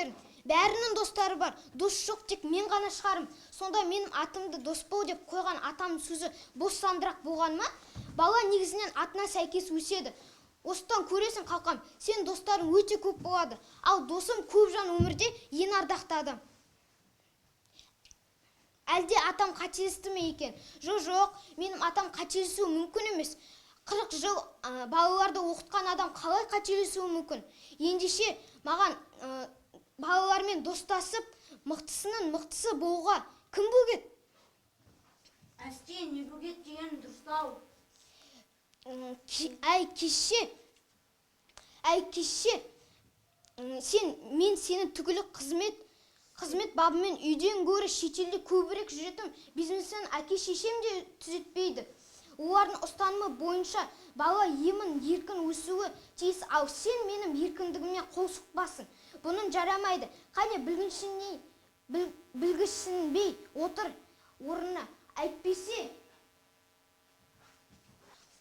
өздерің. Бәрінің достары бар. Дос жоқ, тек мен ғана шығарым. Сонда менің атымды Досбол деп қойған атамның сөзі бос сандырақ болған ма? Бала негізінен атына сәйкес өседі. Осыдан көресің қалқам, сен достарың өте көп болады. Ал досым көп жан өмірде ең ардақты адам. Әлде атам қателесті ме екен? Жоқ, менің атам қателесуі мүмкін емес. 40 жыл балаларды оқытқан адам қалай қателесуі мүмкін? Ендеше маған балалармен достасып, мықтысының мықтысы болуға кім бөгет? Әсте, не бөгет деген дұрыстау. Әй кеше, мен сені түгілі қызмет бабымен үйден гөрі шетелде көбірек жүретін бизнесін әке-шешем де түзетпейді. Олардың ұстанымы бойынша бала емін еркін өсуі тиіс, ал сен менің еркіндігіме қол сұқпасын. Бұның жарамайды. Қане білгішсінбей отыр орнына. Әйтпесе,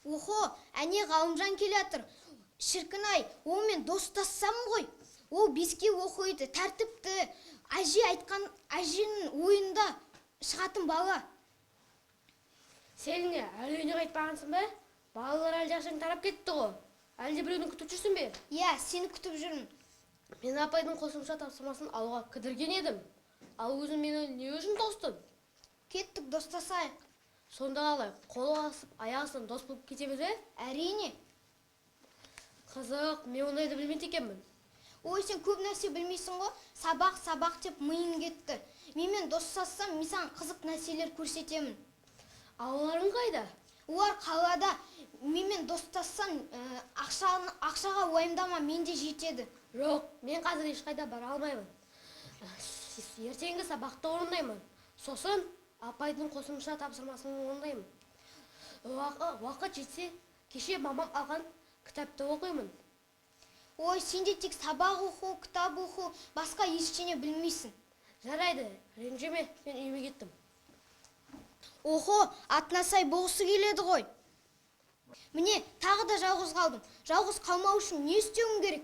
Охо, әне Ғалымжан келатыр. Шіркін-ай, олмен достассам ғой. Ол беске оқиды, тәртіпті, әженің ойында шығатын бала. Сен не, әлі үйіне қайтпағансың ба? Балалар әлде ақшаң тарап кетті ғой. Әлде біреудің күтіп жүрсің бе? Иә, сені күтіп жүрмін. Мен апайдың қосымша тапсырмасын алуға кідірген едім. Ал өзің мені не үшін достың? Кеттік, достасайық. Сонда қалай, қолы асып, аяғысынан дос болып кетеміз бе? Әрине. Қызық, мен ондайды білмейді екенмін. Ой, сен көп нәрсе білмейсің ғой. Сабақ деп миың кетті. Менімен достассам, мен саған қызық нәрселер көрсетемін. Ауларың қайда? Олар қалада. Менімен достассаң, ақшаға уайымдама, менде жетеді. Жоқ, мен қазір ешқайда бара алмаймын. Ертеңгі сабақты орындаймын. Сосын апайдың қосымша тапсырмасын орындаймын. Уақыт жетсе, кеше мамам алған кітапты оқимын. Ой, сенде тек сабақ оқу, кітап оқу, басқа ештеңе білмейсің. Жарайды, ренжіме, мен үйіме кеттім. Охо, атына сай болғысы келеді ғой. Міне, тағы да жалғыз қалдым. Жалғыз қалмау үшін не істеуім керек?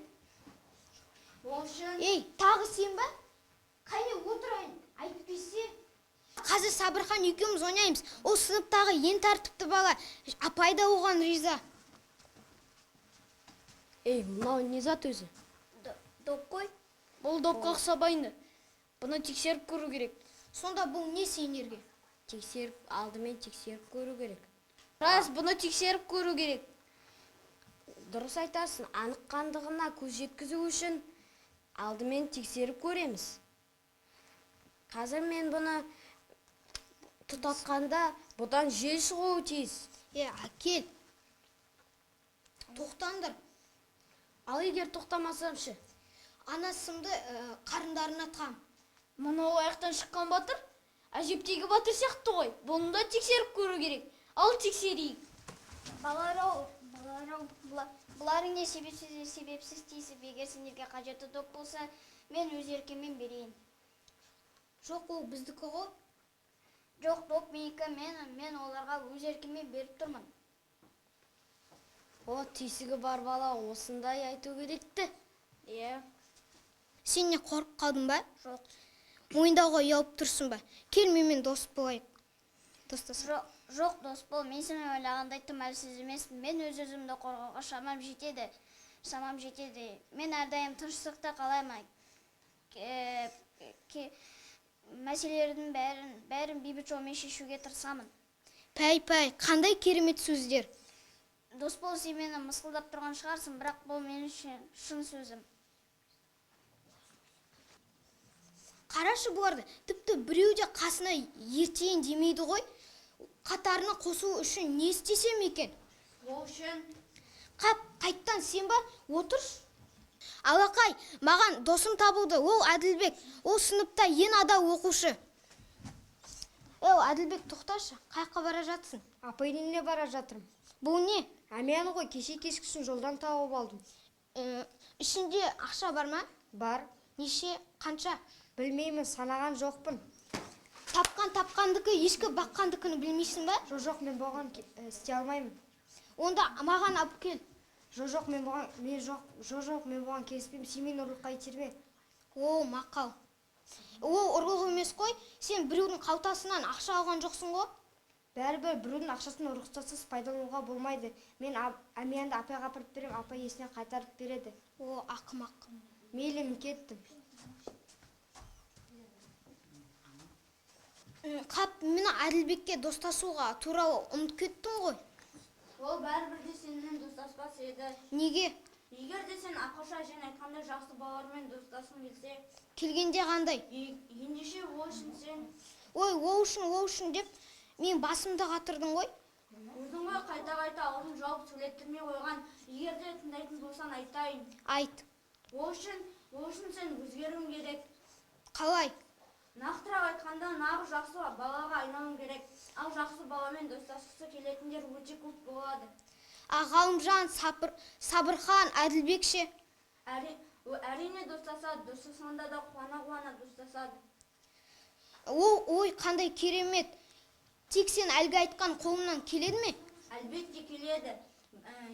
Ей, тағы сен ба? Қайне отырайын, айтпесе. Қазір Сабырхан екеуміз ойнаймыз. Ол сыныптағы ең тәртіпті бала. Апай да оған риза. Ей, мынау не зат өзі? Доп қой. Бұл допқа ұқсамайды. Бұны тексеріп көру керек. Сонда бұл не сендерге? Алдымен тексеріп көру керек. Рас, бұны тексеріп көру керек. Дұрыс айтасың, аныққандығына көз жеткізу үшін алдымен тексеріп көреміз. Қазір мен бұны тұтатқанда бұдан жел шығуы тиіс. Әкел. Тоқтаңдар. Ал егер тоқтамасам ше? Анасымды қарындарына тығам. Мынау аяқтан шыққан батыр, әжептегі батыр сияқты ғой. Бұны да тексеріп көру керек. Ал тексерейік. Баларау, бұларың не себепсіз тиісіп, егер сендерге қажетті доп болса, мен өз еркеммен берейін. Жоқ, ол біздікі ғой. Жоқ, доп менікі, мен оларға өз еркеммен беріп тұрмын. О, тесігі бар бала осындай айту керекті. Сен не қорқып қалдың ба? Жоқ. Мойындауға ұялып тұрсың ба? Кел менімен дос болайық. Достасайық. Жоқ, дос бол, мен сені ойлағандай тым әлсіз емеспін. Мен өз-өзімді қорғауға шамам жетеді. Мен әрдайым тыныштықты қалаймын. Мәселелердің бәрін бейбіт жолмен шешуге тырысамын. Пәй, қандай керемет сөздер. Дос бол, сен мені мысқылдап тұрған шығарсың, бірақ бұл мен үшін шын сөзім. Қарашы бұларды, тіпті біреу де қасына ертейін демейді ғой. Қатарына қосу үшін не істесем екен? Ол үшін. Қайттан сен ба? Отырш. Алақай, маған досым табылды. Ол Әділбек. Ол сыныпта ең адал оқушы. Әділбек, тоқташы. Қайыққа бара жатсың? Апайдың не бара жатырмын? Бұл не? Мен ғой кеше кешкісін жолдан тауып алдым. Ішінде ақша бар ма? Бар. Неше? Қанша? Білмеймін, санаған жоқпын. Тапқандікі, ешкі баққандікіні білмейсің ба? Жоқ, мен болған істей алмаймын. Онда маған алып кел. Жоқ, мен болған келіспеймін. Сен мені ұрлыққа итерме. О, мақал. О, ұрлық емес қой. Сен біреудің қалтасынан ақша алған жоқсың ғой? Бәрібір біреудің ақшасын рұқсатсыз пайдалануға болмайды. Мен Әмиянды апайға апарып берем, апай есіне қайтарып береді. О, ақымақ. Мейлі, мен кеттім. Қап, мені Әділбекке достасуға туралы ұмытып кеттім ғой. Ол бәрібір де сенімен достаспас еді. Неге? Егер де сен ақылшы әжең айтқандай жақсы балалармен достасқың келсе, Келгенде қандай? ендеше ол үшін сен Ой, ол үшін деп мен басымды қатырдың ғой. өзің ғой қайта аузын жауып сөйлеттірмей қойған. Егер де тыңдайтын болсаң айтайын. Айт. Ол үшін сен өзгеруің керек. Қалай? Нақтырақ айтқанда нағыз жақсы балаға айналуың керек. Ал жақсы баламен достасқысы келетіндер өте көп болады. Ғалымжан, Сабырхан, Әділбек ше? Әрине достасады, достасқанда да қуана достасады. Ой, қандай керемет. Тек сен әлгі айтқан қолымнан келеді ме? Әлбетте келеді.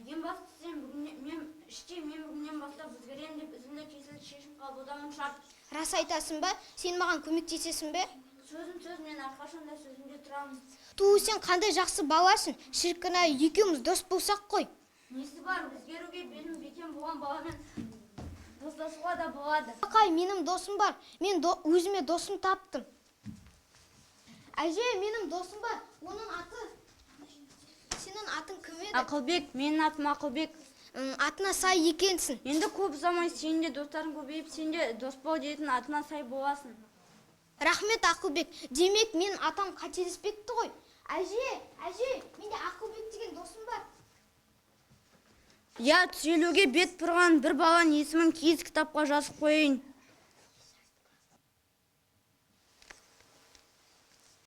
Ең бастысы мен бүгіннен бастап өзгерем деп үзілді кесілді шешім қабылдауым шарт. Рас айтасың ба? Сен маған көмектесесің бе? Сөз, мен әрқашанда сөзімде тұрамын. Сен қандай жақсы баласың. Шіркін ай, екеуміз дос болсақ қой. Несі бар, өзгеруге бетім бекем болған баламен достасуға да болады. Қай, менің досым бар. Мен өзіме досым таптым. Әже, менің досым бар. Оның аты... Сенің атың кім еді? Ақылбек, менің атым Ақылбек. Атына сай екенсің. Енді көп ұзамай сен де достарың көбейіп, сен де дос бол дейтін атына сай боласың. Рахмет, Ақылбек. Демек, мен атам қателеспепті ғой. Әже, менде Ақылбек деген досым бар. Я түзелуге бет бұрған бір баланың есімін киіз кітапқа жазып қойайын.